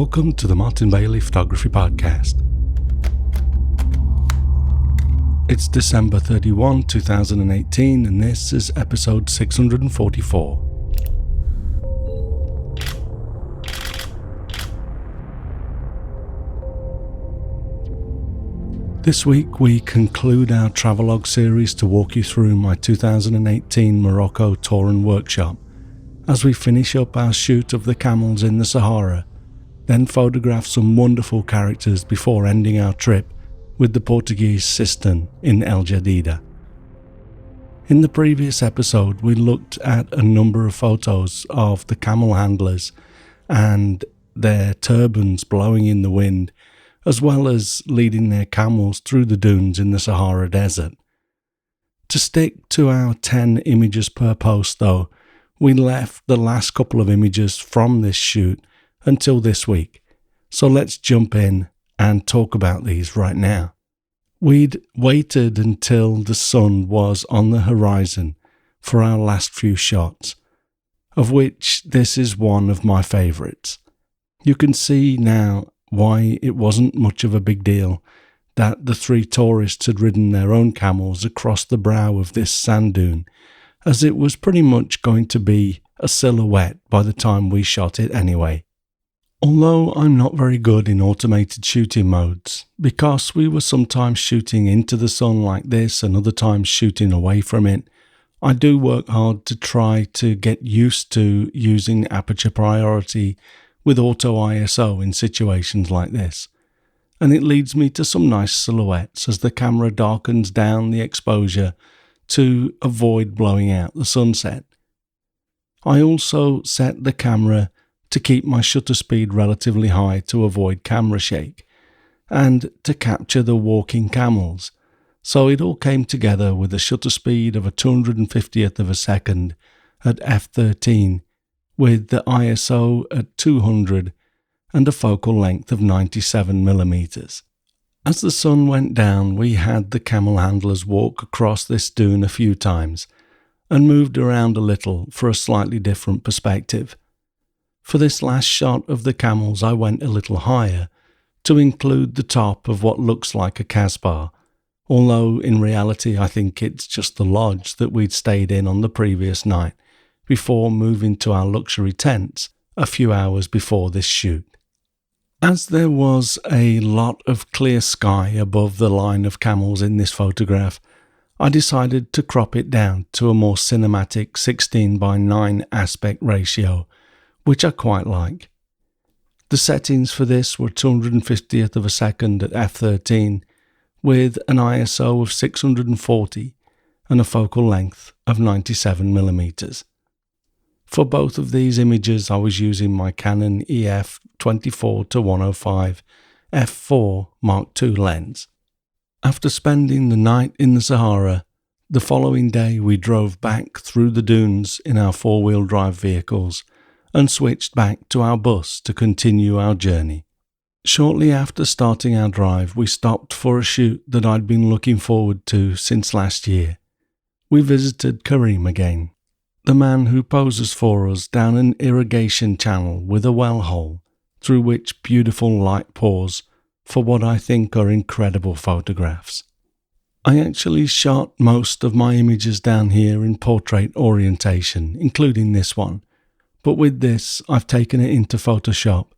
Welcome to the Martin Bailey Photography Podcast. It's December 31, 2018, and this is episode 644. This week we conclude our Travelogue series to walk you through my 2018 Morocco tour and workshop as we finish up our shoot of the camels in the Sahara, then photograph some wonderful characters before ending our trip with the Portuguese cistern in El Jadida. In the previous episode we looked at a number of photos of the camel handlers and their turbans blowing in the wind, as well as leading their camels through the dunes in the Sahara Desert. To stick to our 10 images per post though, we left the last couple of images from this shoot until this week, so let's jump in and talk about these right now. We'd waited until the sun was on the horizon for our last few shots, of which this is one of my favourites. You can see now why it wasn't much of a big deal that the three tourists had ridden their own camels across the brow of this sand dune, as it was pretty much going to be a silhouette by the time we shot it anyway. Although I'm not very good in automated shooting modes, because we were sometimes shooting into the sun like this and other times shooting away from it, I do work hard to try to get used to using aperture priority with auto ISO in situations like this, and it leads me to some nice silhouettes as the camera darkens down the exposure to avoid blowing out the sunset. I also set the camera to keep my shutter speed relatively high to avoid camera shake, and to capture the walking camels, so it all came together with a shutter speed of a 250th of a second at f13, with the ISO at 200 and a focal length of 97mm. As the sun went down, we had the camel handlers walk across this dune a few times and moved around a little for a slightly different perspective. For this last shot of the camels I went a little higher to include the top of what looks like a Casbah, although in reality I think it's just the lodge that we'd stayed in on the previous night before moving to our luxury tents a few hours before this shoot. As there was a lot of clear sky above the line of camels in this photograph, I decided to crop it down to a more cinematic 16:9 aspect ratio, which I quite like. The settings for this were 250th of a second at f13 with an ISO of 640 and a focal length of 97mm. For both of these images I was using my Canon EF 24-105 f4 Mark II lens. After spending the night in the Sahara, the following day we drove back through the dunes in our four-wheel drive vehicles and switched back to our bus to continue our journey. Shortly after starting our drive, we stopped for a shoot that I'd been looking forward to since last year. We visited Karim again, the man who poses for us down an irrigation channel with a well hole through which beautiful light pours for what I think are incredible photographs. I actually shot most of my images down here in portrait orientation, including this one, but with this I've taken it into Photoshop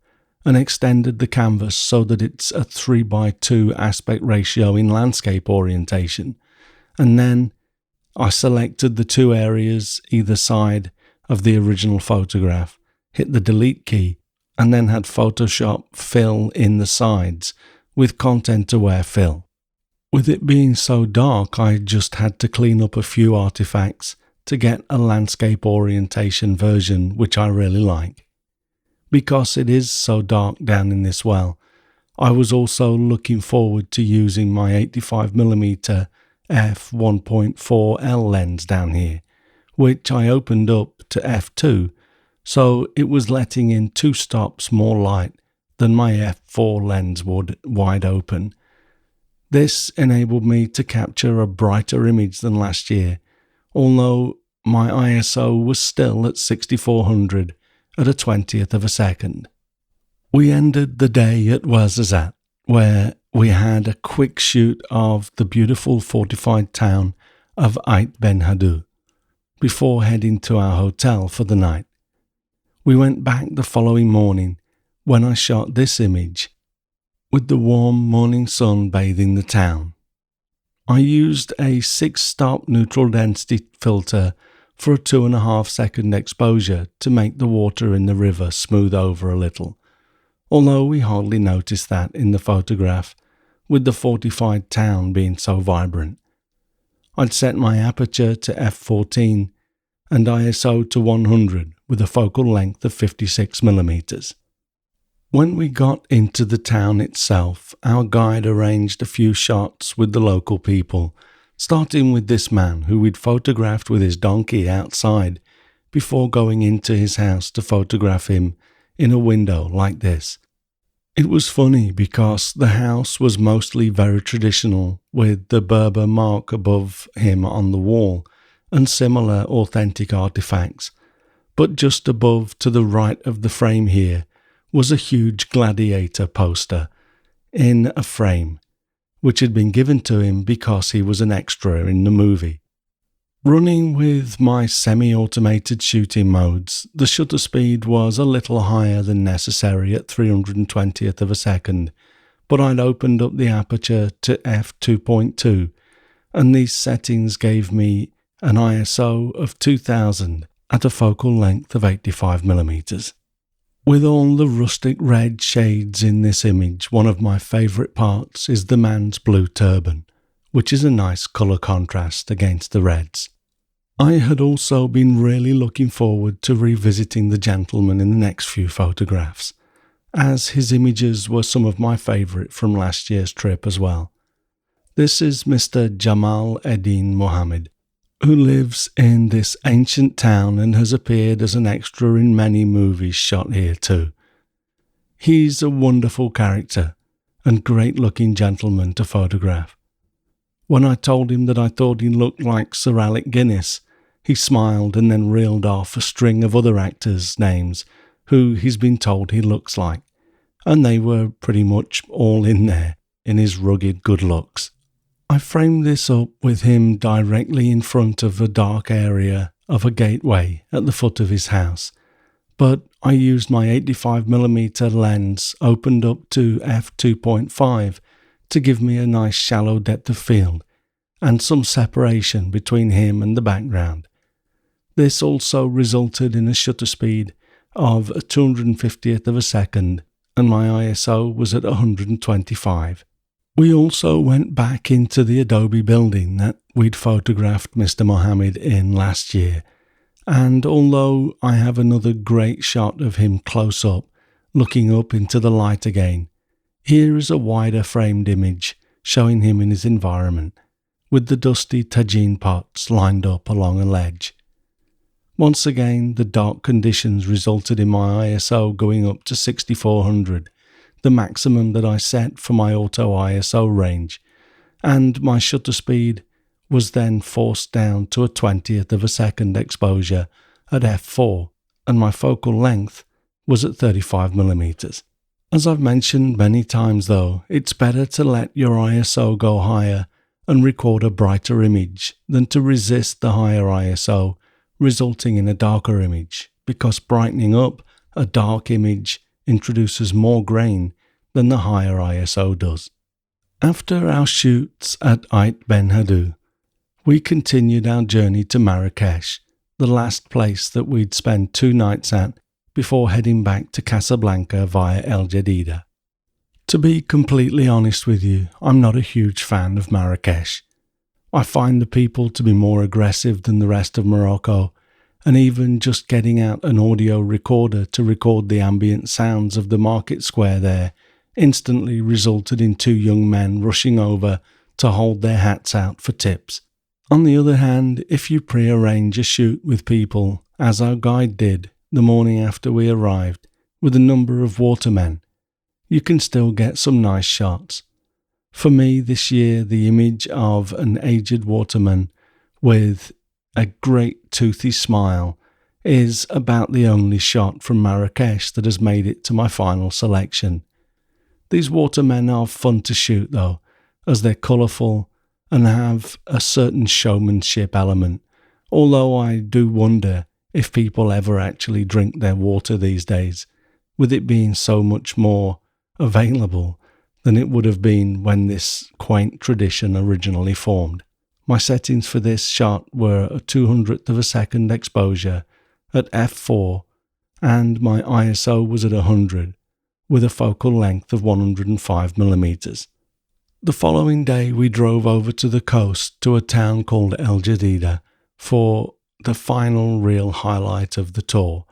and extended the canvas so that it's a 3:2 aspect ratio in landscape orientation, and then I selected the two areas either side of the original photograph, hit the delete key, and then had Photoshop fill in the sides with content-aware fill. With it being so dark, I just had to clean up a few artifacts to get a landscape orientation version, which I really like. Because it is so dark down in this well, I was also looking forward to using my 85mm f1.4L lens down here, which I opened up to f2, so it was letting in 2 stops more light than my f4 lens would wide open. This enabled me to capture a brighter image than last year, although my ISO was still at 6400 at a 20th of a second. We ended the day at Ouarzazate, where we had a quick shoot of the beautiful fortified town of Ait Ben Haddou before heading to our hotel for the night. We went back the following morning when I shot this image with the warm morning sun bathing the town. I used a 6-stop neutral density filter for a 2.5 second exposure to make the water in the river smooth over a little, although we hardly noticed that in the photograph with the fortified town being so vibrant. I'd set my aperture to f14 and ISO to 100 with a focal length of 56mm. When we got into the town itself, our guide arranged a few shots with the local people, starting with this man who we'd photographed with his donkey outside before going into his house to photograph him in a window like this. It was funny because the house was mostly very traditional, with the Berber mark above him on the wall and similar authentic artifacts, but just above to the right of the frame here was a huge gladiator poster in a frame, which had been given to him because he was an extra in the movie. Running with my semi-automated shooting modes, the shutter speed was a little higher than necessary at 320th of a second, but I'd opened up the aperture to f2.2, and these settings gave me an ISO of 2000 at a focal length of 85mm. With all the rustic red shades in this image, one of my favourite parts is the man's blue turban, which is a nice colour contrast against the reds. I had also been really looking forward to revisiting the gentleman in the next few photographs, as his images were some of my favourite from last year's trip as well. This is Mr. Jamal Eddin Mohammed, who lives in this ancient town and has appeared as an extra in many movies shot here too. He's a wonderful character and great-looking gentleman to photograph. When I told him that I thought he looked like Sir Alec Guinness, he smiled and then reeled off a string of other actors' names who he's been told he looks like, and they were pretty much all in there in his rugged good looks. I framed this up with him directly in front of a dark area of a gateway at the foot of his house, but I used my 85mm lens opened up to f2.5 to give me a nice shallow depth of field and some separation between him and the background. This also resulted in a shutter speed of 250th of a second, and my ISO was at 125. We also went back into the Adobe building that we'd photographed Mr. Mohammed in last year, and although I have another great shot of him close up, looking up into the light again, here is a wider framed image showing him in his environment, with the dusty tagine pots lined up along a ledge. Once again, the dark conditions resulted in my ISO going up to 6400, the maximum that I set for my auto ISO range, and my shutter speed was then forced down to a 20th of a second exposure at f4, and my focal length was at 35mm. As I've mentioned many times though, it's better to let your ISO go higher and record a brighter image than to resist the higher ISO resulting in a darker image, because brightening up a dark image introduces more grain than the higher ISO does. After our shoots at Ait Ben Haddou, we continued our journey to Marrakesh, the last place that we'd spend 2 nights at before heading back to Casablanca via El Jadida. To be completely honest with you, I'm not a huge fan of Marrakesh. I find the people to be more aggressive than the rest of Morocco, and even just getting out an audio recorder to record the ambient sounds of the market square there instantly resulted in 2 young men rushing over to hold their hats out for tips. On the other hand, if you pre-arrange a shoot with people, as our guide did the morning after we arrived, with a number of watermen, you can still get some nice shots. For me this year, the image of an aged waterman with a great toothy smile is about the only shot from Marrakesh that has made it to my final selection. These watermen are fun to shoot though, as they're colourful and have a certain showmanship element, although I do wonder if people ever actually drink their water these days, with it being so much more available than it would have been when this quaint tradition originally formed. My settings for this shot were a 200th of a second exposure at f4 and my ISO was at 100 with a focal length of 105mm. The following day we drove over to the coast to a town called El Jadida for the final real highlight of the tour,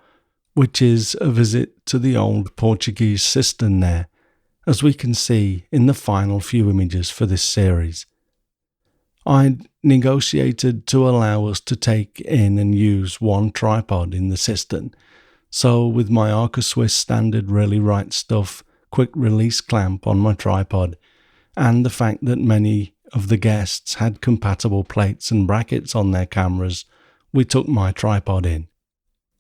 which is a visit to the old Portuguese cistern there, as we can see in the final few images for this series. I'd negotiated to allow us to take in and use one tripod in the cistern, so with my Arca Swiss standard Really Right Stuff quick release clamp on my tripod, and the fact that many of the guests had compatible plates and brackets on their cameras, we took my tripod in.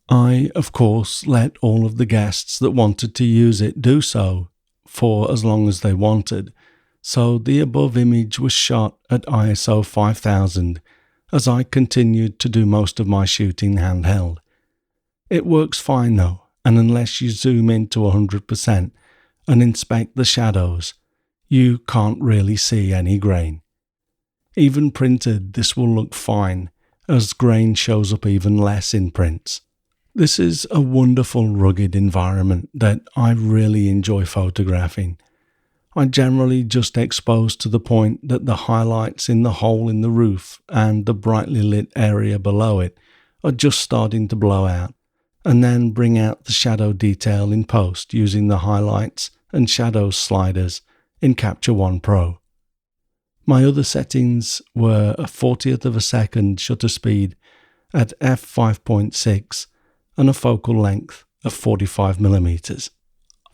I, of course, let all of the guests that wanted to use it do so for as long as they wanted, so the above image was shot at ISO 5000 as I continued to do most of my shooting handheld. It works fine though, and unless you zoom in to 100% and inspect the shadows, you can't really see any grain. Even printed, this will look fine, as grain shows up even less in prints. This is a wonderful rugged environment that I really enjoy photographing. I generally just expose to the point that the highlights in the hole in the roof and the brightly lit area below it are just starting to blow out, and then bring out the shadow detail in post using the highlights and shadows sliders in Capture One Pro. My other settings were a 40th of a second shutter speed at f5.6 and a focal length of 45mm.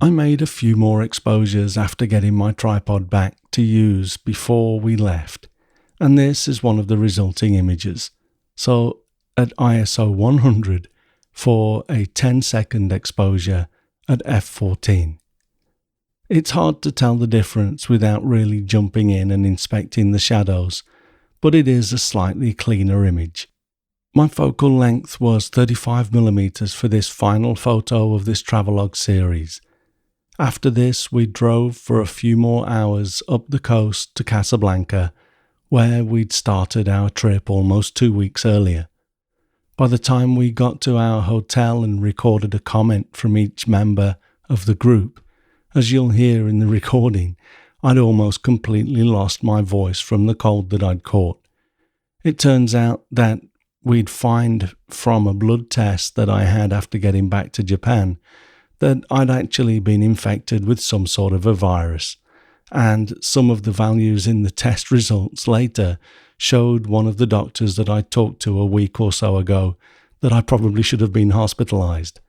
I made a few more exposures after getting my tripod back to use before we left, and this is one of the resulting images. So at ISO 100 for a 10-second exposure at f14. It's hard to tell the difference without really jumping in and inspecting the shadows, but it is a slightly cleaner image. My focal length was 35mm for this final photo of this Travelogue series. After this, we drove for a few more hours up the coast to Casablanca, where we'd started our trip almost 2 weeks earlier. By the time we got to our hotel and recorded a comment from each member of the group, as you'll hear in the recording, I'd almost completely lost my voice from the cold that I'd caught. It turns out that we'd find from a blood test that I had after getting back to Japan that I'd actually been infected with some sort of a virus, and some of the values in the test results later showed one of the doctors that I talked to a week or so ago that I probably should have been hospitalized.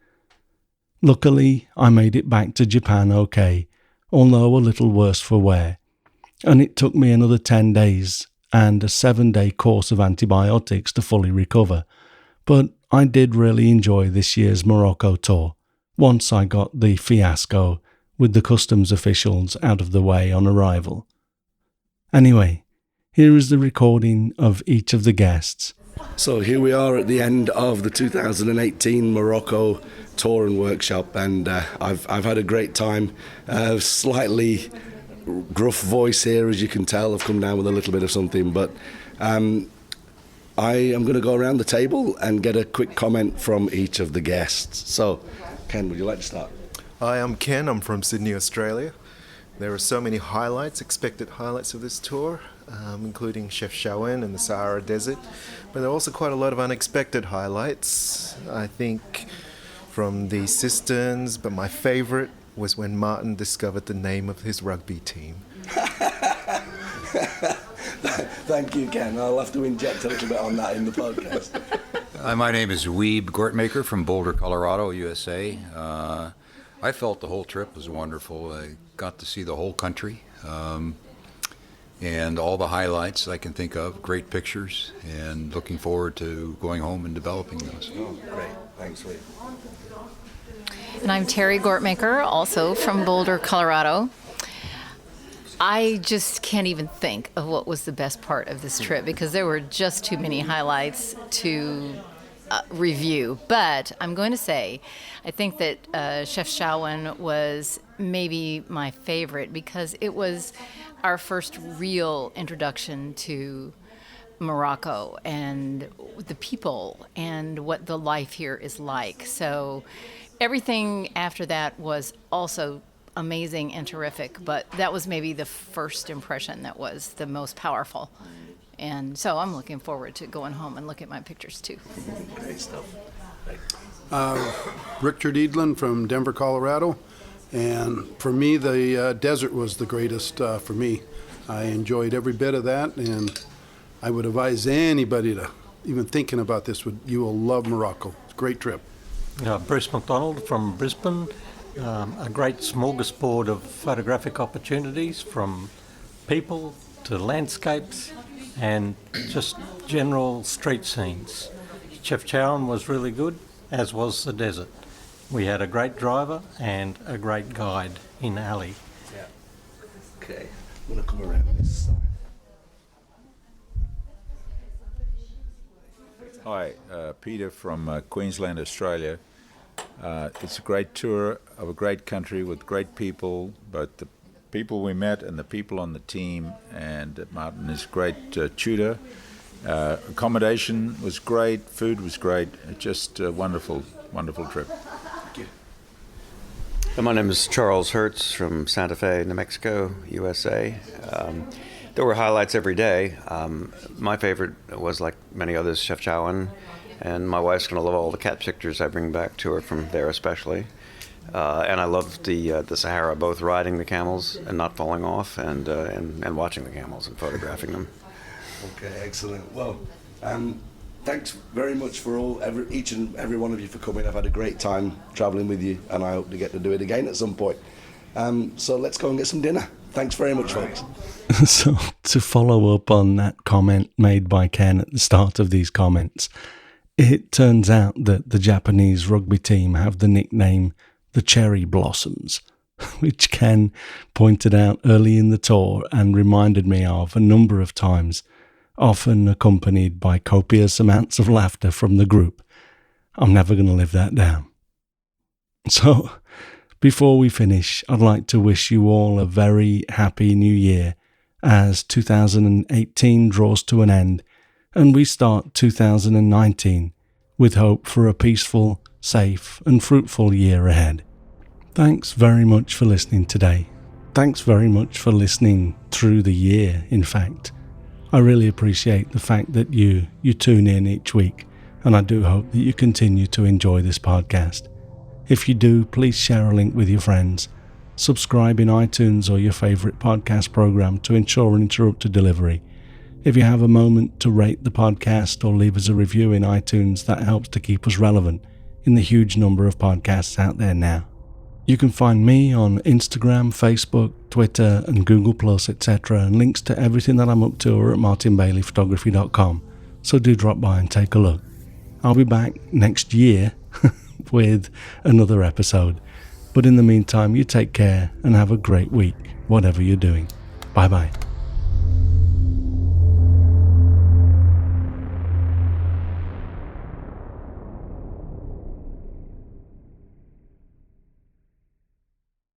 Luckily, I made it back to Japan okay, although a little worse for wear, and it took me another 10 days and a 7-day course of antibiotics to fully recover, but I did really enjoy this year's Morocco tour, once I got the fiasco with the customs officials out of the way on arrival. Anyway, here is the recording of each of the guests. So here we are at the end of the 2018 Morocco tour and workshop, and I've had a great time. Slightly gruff voice here, as you can tell. I've come down with a little bit of something, but I am going to go around the table and get a quick comment from each of the guests. So, Ken, would you like to start? Hi, I'm Ken. I'm from Sydney, Australia. There are so many highlights, expected highlights of this tour, including Chef Shawen and the Sahara Desert, but there are also quite a lot of unexpected highlights, I think, from the cisterns, but my favourite was when Martin discovered the name of his rugby team. Thank you, Ken. I'll have to inject a little bit on that in the podcast. My name is Weeb Gortmaker from Boulder, Colorado, USA. I felt the whole trip was wonderful. I got to see the whole country and all the highlights I can think of, great pictures, and looking forward to going home and developing those. Oh, great. Thanks, Lee. And I'm Terry Gortmaker, also from Boulder, Colorado. I just can't even think of what was the best part of this trip because there were just too many highlights to review. But I'm going to say, I think that Chef Shawan was maybe my favorite because it was our first real introduction to Morocco and the people and what the life here is like. So everything after that was also amazing and terrific, but that was maybe the first impression that was the most powerful. And so I'm looking forward to going home and look at my pictures too. Great stuff. Richard Edlin from Denver, Colorado. And for me, the desert was the greatest for me. I enjoyed every bit of that, and I would advise anybody to, even thinking about this, you will love Morocco. It's a great trip. Bruce McDonald from Brisbane. A great smorgasbord of photographic opportunities from people to landscapes and just general street scenes. Chef Chowan was really good, as was the desert. We had a great driver and a great guide in Ali. Yeah. Okay, I'm going to come around this side. Hi, Peter from Queensland, Australia. It's a great tour of a great country with great people, but the people we met and the people on the team, and Martin is a great tutor. Accommodation was great, food was great, just a wonderful, wonderful trip. Thank you. My name is Charles Hertz from Santa Fe, New Mexico, USA. There were highlights every day. My favorite was, like many others, Chef Chowan, and my wife's going to love all the cat pictures I bring back to her from there especially. And I loved the Sahara, both riding the camels and not falling off, and watching the camels and photographing them. Okay, excellent. Well, thanks very much for each and every one of you for coming. I've had a great time travelling with you, and I hope to get to do it again at some point. So let's go and get some dinner. Thanks very much, folks. So, to follow up on that comment made by Ken at the start of these comments, it turns out that the Japanese rugby team have the nickname the Cherry Blossoms, which Ken pointed out early in the tour and reminded me of a number of times, often accompanied by copious amounts of laughter from the group. I'm never going to live that down. So, before we finish, I'd like to wish you all a very happy new year as 2018 draws to an end and we start 2019 with hope for a peaceful, safe and fruitful year ahead. Thanks very much for listening today. Thanks very much for listening through the year, in fact. I really appreciate the fact that you tune in each week, and I do hope that you continue to enjoy this podcast. If you do, please share a link with your friends. Subscribe in iTunes or your favourite podcast program to ensure uninterrupted delivery. If you have a moment to rate the podcast or leave us a review in iTunes, that helps to keep us relevant in the huge number of podcasts out there now. You can find me on Instagram, Facebook, Twitter and Google+, etc. and links to everything that I'm up to are at martinbaileyphotography.com, so do drop by and take a look. I'll be back next year with another episode, but in the meantime you take care and have a great week, whatever you're doing. Bye bye.